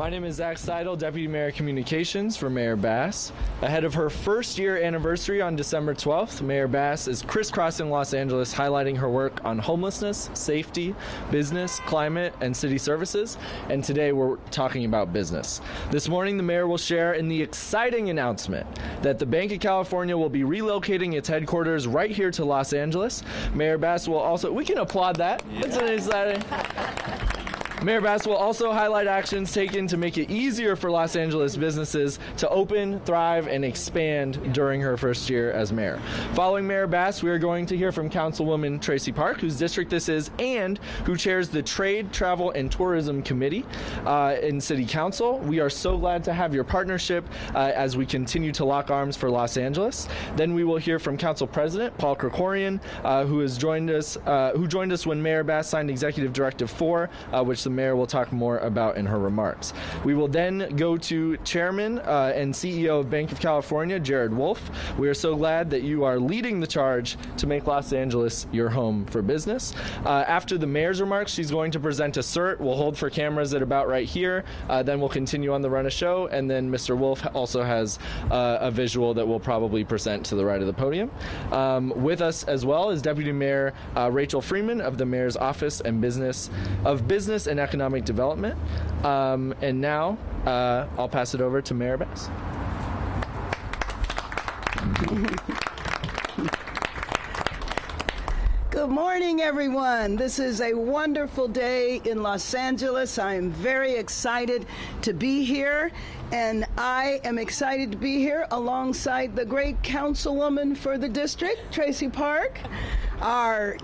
My name is Zach Seidel, Deputy Mayor Communications for Mayor Bass. Ahead of her first-year anniversary on December 12th, Mayor Bass is crisscrossing Los Angeles, highlighting her work on homelessness, safety, business, climate, and city services. And today we're talking about business. This morning, the mayor will share in the exciting announcement that the Banc of California will be relocating its headquarters right here to Los Angeles. Mayor Bass will also, we can applaud that. Yeah. That's an exciting. Mayor Bass will also highlight actions taken to make it easier for Los Angeles businesses to open, thrive, and expand during her first year as mayor. Following Mayor Bass, we are going to hear from Councilwoman Tracy Park, whose district this is, and who chairs the Trade, Travel, and Tourism Committee in City Council. We are so glad to have your partnership as we continue to lock arms for Los Angeles. Then we will hear from Council President Paul Krikorian, who joined us when Mayor Bass signed Executive Directive 4, which the mayor will talk more about in her remarks. We will then go to Chairman and CEO of Banc of California, Jared Wolff. We are so glad that you are leading the charge to make Los Angeles your home for business. After the mayor's remarks, she's going to present a cert. We'll hold for cameras at about right here. Then we'll continue on the run of show, and then Mr. Wolff also has a visual that we'll probably present to the right of the podium. With us as well is Deputy Mayor Rachel Freeman of the Mayor's Office and Business and Economic Development. And now I'll pass it over to Mayor Bass. Good morning, everyone. This is a wonderful day in Los Angeles. I am very excited to be here, and I am excited to be here alongside the great councilwoman for the district, Tracy Park, our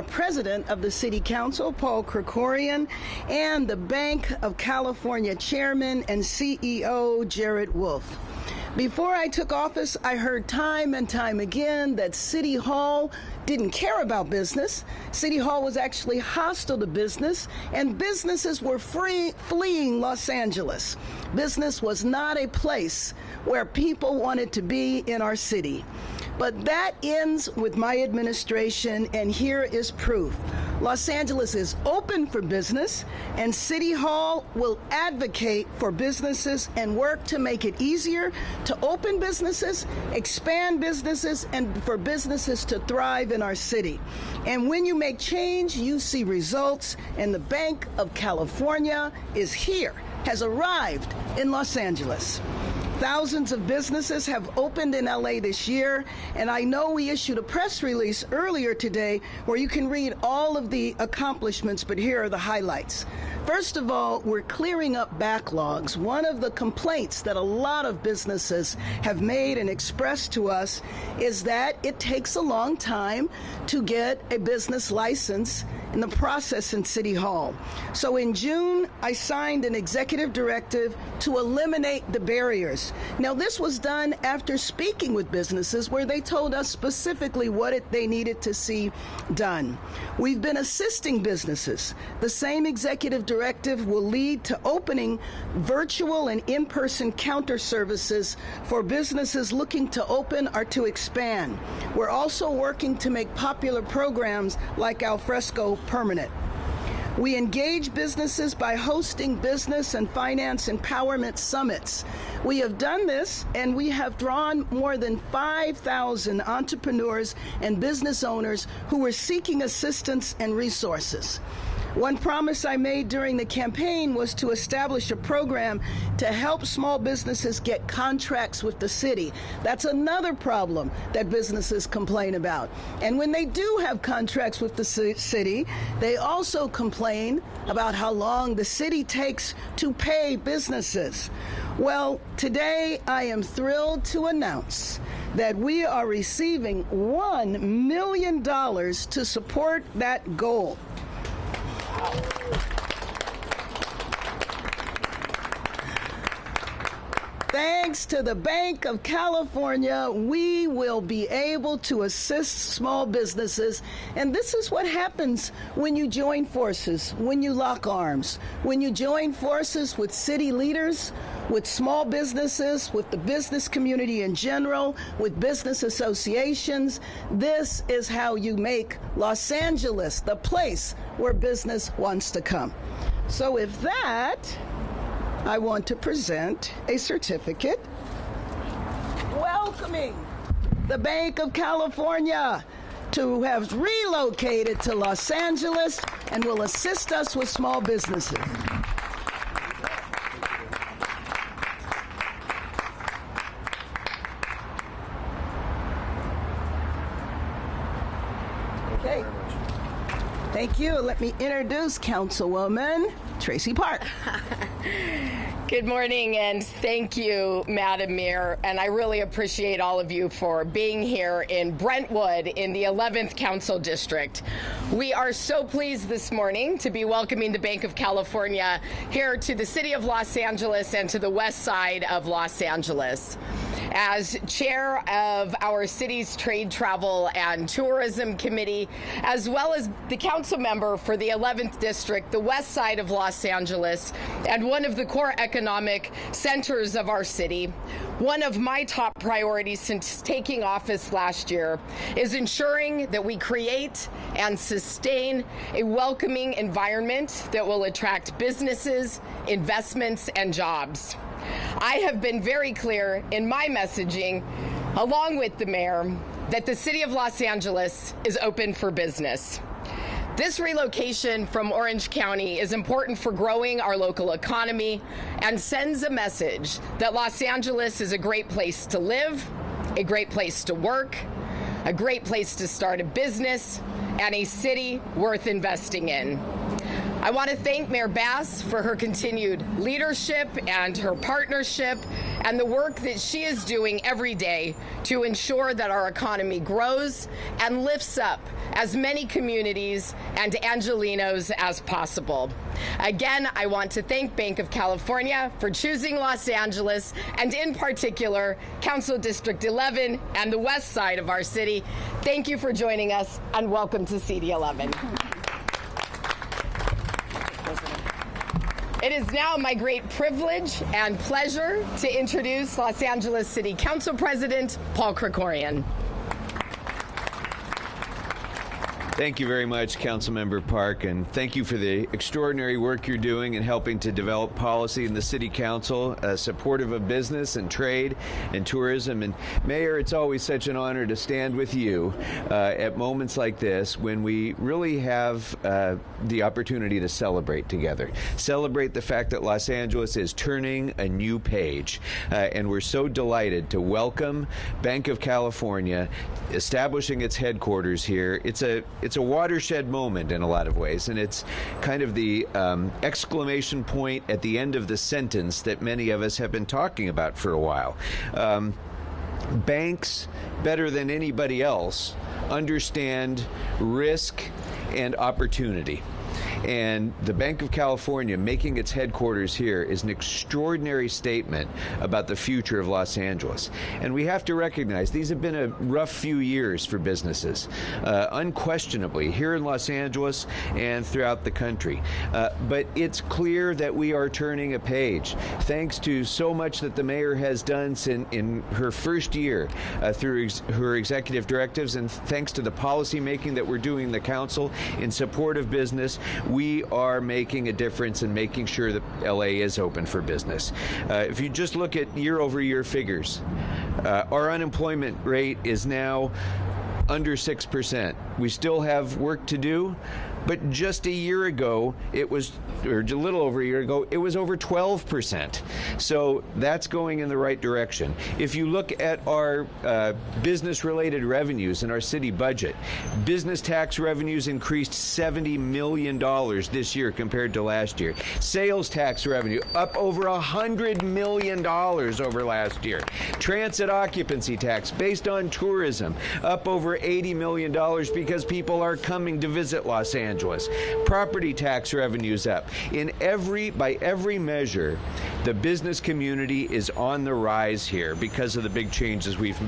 president of the City Council, Paul Krikorian, and the Banc of California chairman and CEO, Jared Wolff. Before I took office, I heard time and time again that City Hall didn't care about business. City Hall was actually hostile to business, and businesses were fleeing Los Angeles. Business was not a place where people wanted to be in our city. But that ends with my administration, and here is proof. Los Angeles is open for business, and City Hall will advocate for businesses and work to make it easier to open businesses, expand businesses, and for businesses to thrive in our city. And when you make change, you see results, and the Banc of California is here, has arrived in Los Angeles. Thousands of businesses have opened in LA this year, and I know we issued a press release earlier today where you can read all of the accomplishments, but here are the highlights. First of all, we're clearing up backlogs. One of the complaints that a lot of businesses have made and expressed to us is that it takes a long time to get a business license in the process in City Hall. So in June, I signed an executive directive to eliminate the barriers. Now, this was done after speaking with businesses where they told us specifically what they needed to see done. We've been assisting businesses. The same executive directive will lead to opening virtual and in-person counter services for businesses looking to open or to expand. We're also working to make popular programs like Alfresco permanent. We engage businesses by hosting business and finance empowerment summits. We have done this, and we have drawn more than 5,000 entrepreneurs and business owners who were seeking assistance and resources. One promise I made during the campaign was to establish a program to help small businesses get contracts with the city. That's another problem that businesses complain about. And when they do have contracts with the city, they also complain about how long the city takes to pay businesses. Well, today I am thrilled to announce that we are receiving $1 million to support that goal. Thanks to the Banc of California, we will be able to assist small businesses. And this is what happens when you join forces, when you lock arms, when you join forces with city leaders, with small businesses, with the business community in general, with business associations. This is how you make Los Angeles the place where business wants to come. So with that, I want to present a certificate welcoming the Bank of California to have relocated to Los Angeles and will assist us with small businesses. Okay. Thank you. Let me introduce Councilwoman Tracy Park. Good morning, and thank you, Madam Mayor. And I really appreciate all of you for being here in Brentwood in the 11th Council District. We are so pleased this morning to be welcoming the Bank of California here to the city of Los Angeles and to the west side of Los Angeles. As chair of our city's Trade, Travel, and Tourism Committee, as well as the council member for the 11th District, the west side of Los Angeles, and one of the core economic centers of our city, one of my top priorities since taking office last year is ensuring that we create and sustain a welcoming environment that will attract businesses, investments, and jobs. I have been very clear in my messaging, along with the mayor, that the city of Los Angeles is open for business. This relocation from Orange County is important for growing our local economy and sends a message that Los Angeles is a great place to live, a great place to work, a great place to start a business, and a city worth investing in. I want to thank Mayor Bass for her continued leadership and her partnership and the work that she is doing every day to ensure that our economy grows and lifts up as many communities and Angelenos as possible. Again, I want to thank Bank of California for choosing Los Angeles, and in particular, Council District 11 and the west side of our city. Thank you for joining us, and welcome to CD11. It is now my great privilege and pleasure to introduce Los Angeles City Council President Paul Krikorian. Thank you very much, Councilmember Park, and thank you for the extraordinary work you're doing in helping to develop policy in the City Council, supportive of business and trade and tourism. And Mayor, it's always such an honor to stand with you at moments like this when we really have the opportunity to celebrate together. Celebrate the fact that Los Angeles is turning a new page. And we're so delighted to welcome Bank of California establishing its headquarters here. It's a watershed moment in a lot of ways, and it's kind of the exclamation point at the end of the sentence that many of us have been talking about for a while. Banks, better than anybody else, understand risk and opportunity. And the Bank of California making its headquarters here is an extraordinary statement about the future of Los Angeles. And we have to recognize these have been a rough few years for businesses, unquestionably, here in Los Angeles and throughout the country. But it's clear that we are turning a page, thanks to so much that the mayor has done in her first year through her executive directives, and thanks to the policy making that we're doing in the council in support of business. We are making a difference in making sure that LA is open for business. If you just look at year-over-year figures, our unemployment rate is now under 6%. We still have work to do, but just a year ago, or a little over a year ago, it was over 12%. So that's going in the right direction. If you look at our business-related revenues in our city budget, business tax revenues increased $70 million this year compared to last year. Sales tax revenue up over $100 million over last year. Transit occupancy tax based on tourism up over $80 million because people are coming to visit Los Angeles. Property tax revenues up. By every measure, The business community is on the rise here because of the big changes we've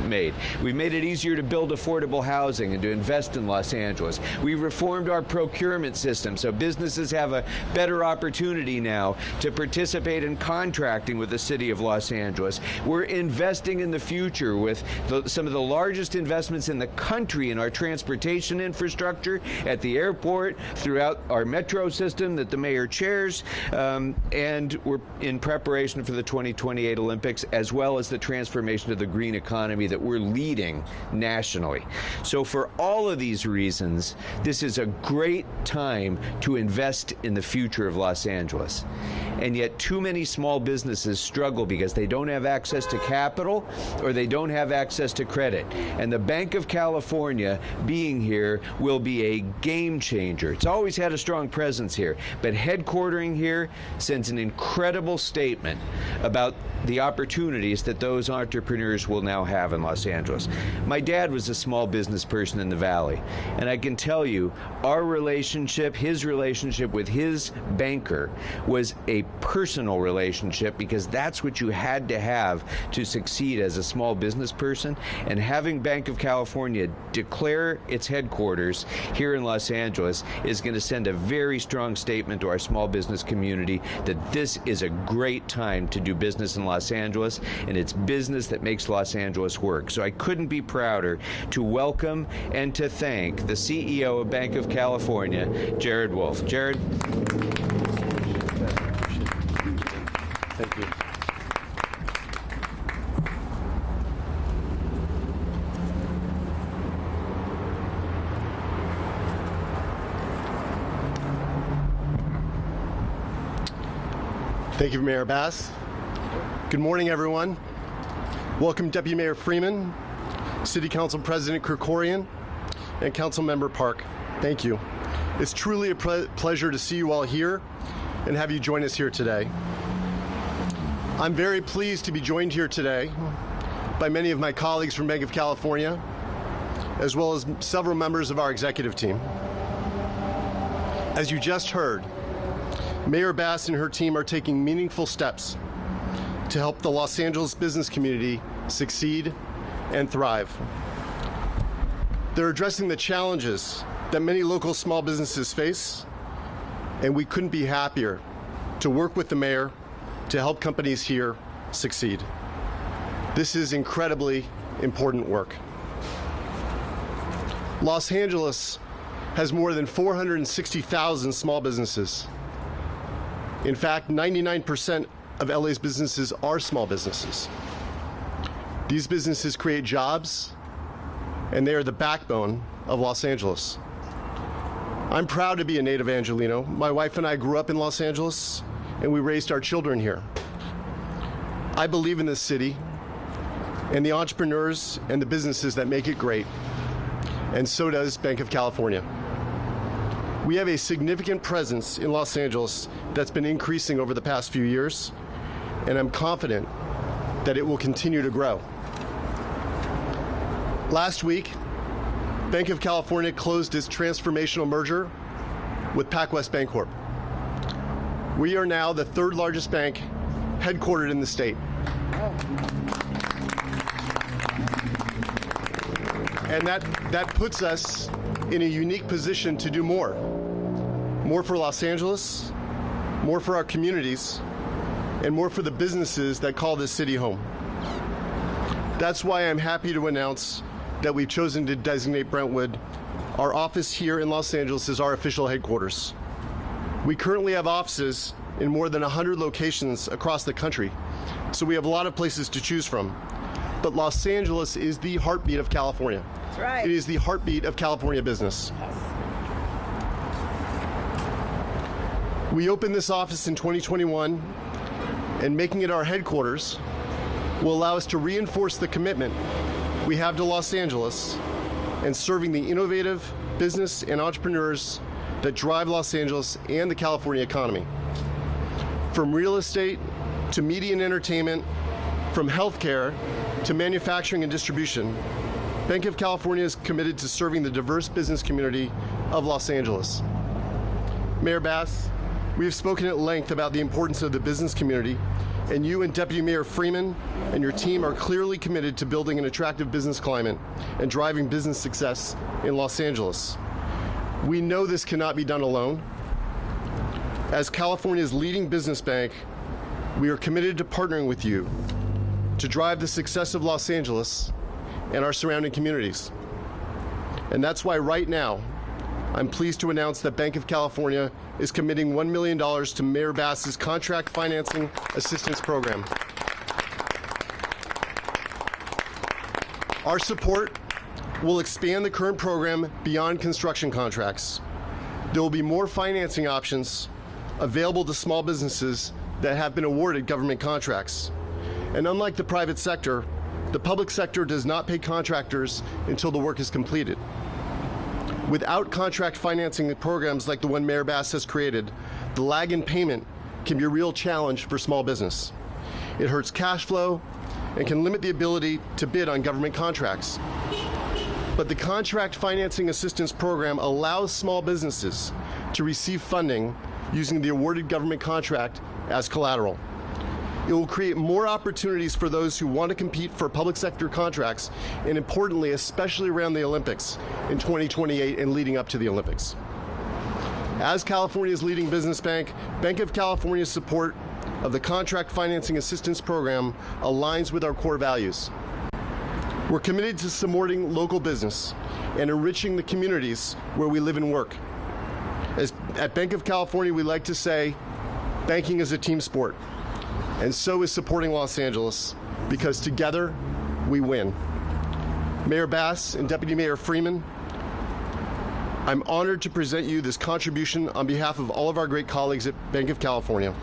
made. We've made it easier to build affordable housing and to invest in Los Angeles. We've reformed our procurement system so businesses have a better opportunity now to participate in contracting with the city of Los Angeles. We're investing in the future with some of the largest investments in the country in our transportation infrastructure at the airport, throughout our metro system that the mayor chairs, and we're in preparation for the 2028 Olympics, as well as the transformation of the green economy that we're leading nationally. So for all of these reasons, this is a great time to invest in the future of Los Angeles. And yet too many small businesses struggle because they don't have access to capital or they don't have access to credit. And the Bank of California being here will be a game changer. It's always had a strong presence here, but headquartering here sends an incredible statement about the opportunities that those entrepreneurs will now have in Los Angeles. My dad was a small business person in the Valley, and I can tell you our relationship, his relationship with his banker, was a personal relationship because that's what you had to have to succeed as a small business person. And having Bank of California declare its headquarters here in Los Angeles is going to send a very strong statement to our small business community that this is a great time to do business in Los Angeles, and it's business that makes Los Angeles work. So I couldn't be prouder to welcome and to thank the CEO of Bank of California, Jared Wolff. Jared. Thank you. Thank you, Mayor Bass. Good morning, everyone. Welcome, Deputy Mayor Freeman, City Council President Krikorian, and Councilmember Park. Thank you. It's truly a pleasure to see you all here and have you join us here today. I'm very pleased to be joined here today by many of my colleagues from Bank of California, as well as several members of our executive team. As you just heard, Mayor Bass and her team are taking meaningful steps to help the Los Angeles business community succeed and thrive. They're addressing the challenges that many local small businesses face, and we couldn't be happier to work with the mayor to help companies here succeed. This is incredibly important work. Los Angeles has more than 460,000 small businesses. In fact, 99% of LA's businesses are small businesses. These businesses create jobs, and they are the backbone of Los Angeles. I'm proud to be a native Angelino. My wife and I grew up in Los Angeles, and we raised our children here. I believe in this city and the entrepreneurs and the businesses that make it great, and so does Bank of California. We have a significant presence in Los Angeles that's been increasing over the past few years, and I'm confident that it will continue to grow. Last week, Bank of California closed its transformational merger with PacWest Bancorp. We are now the third largest bank headquartered in the state. And that puts us in a unique position to do more. More for Los Angeles, more for our communities, and more for the businesses that call this city home. That's why I'm happy to announce that we've chosen to designate Brentwood, our office here in Los Angeles, as our official headquarters. We currently have offices in more than 100 locations across the country, so we have a lot of places to choose from. But Los Angeles is the heartbeat of California. That's right. It is the heartbeat of California business. We opened this office in 2021, and making it our headquarters will allow us to reinforce the commitment we have to Los Angeles and serving the innovative business and entrepreneurs that drive Los Angeles and the California economy. From real estate to media and entertainment, from healthcare to manufacturing and distribution, Bank of California is committed to serving the diverse business community of Los Angeles. Mayor Bass, We have spoken at length about the importance of the business community, and you and Deputy Mayor Freeman and your team are clearly committed to building an attractive business climate and driving business success in Los Angeles. We know this cannot be done alone. As California's leading business bank, we are committed to partnering with you to drive the success of Los Angeles and our surrounding communities. And that's why right now, I'm pleased to announce that Banc of California is committing $1 million to Mayor Bass's Contract Financing Assistance Program. Our support will expand the current program beyond construction contracts. There will be more financing options available to small businesses that have been awarded government contracts. And unlike the private sector, the public sector does not pay contractors until the work is completed. Without contract financing programs like the one Mayor Bass has created, the lag in payment can be a real challenge for small business. It hurts cash flow and can limit the ability to bid on government contracts. But the Contract Financing Assistance Program allows small businesses to receive funding using the awarded government contract as collateral. It will create more opportunities for those who want to compete for public sector contracts, and importantly, especially around the Olympics in 2028 and leading up to the Olympics. As California's leading business bank, Banc of California's support of the Contract Financing Assistance Program aligns with our core values. We're committed to supporting local business and enriching the communities where we live and work. At Banc of California, we like to say, banking is a team sport. And so is supporting Los Angeles, because together we win. Mayor Bass and Deputy Mayor Freeman, I'm honored to present you this contribution on behalf of all of our great colleagues at Banc of California.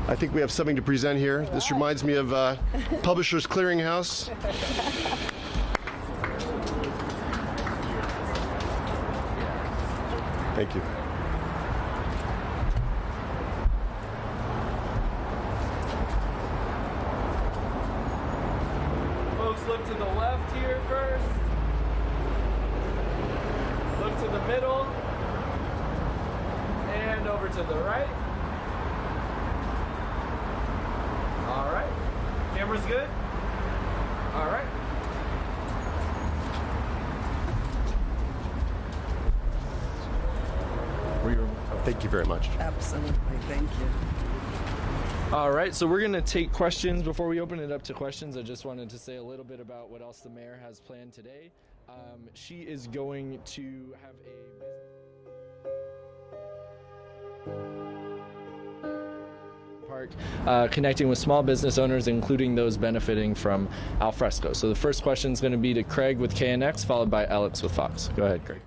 I think we have something to present here. This reminds me of Publishers Clearinghouse. Thank you. Look to the left here first. Look to the middle. And over to the right. All right. Camera's good? All right. Thank you very much. Absolutely. Thank you. All right, so we're going to take questions. Before we open it up to questions, I just wanted to say a little bit about what else the mayor has planned today. She is going to have a park connecting with small business owners, including those benefiting from Alfresco. So the first question is going to be to Craig with KNX, followed by Alex with Fox. Go ahead, Craig.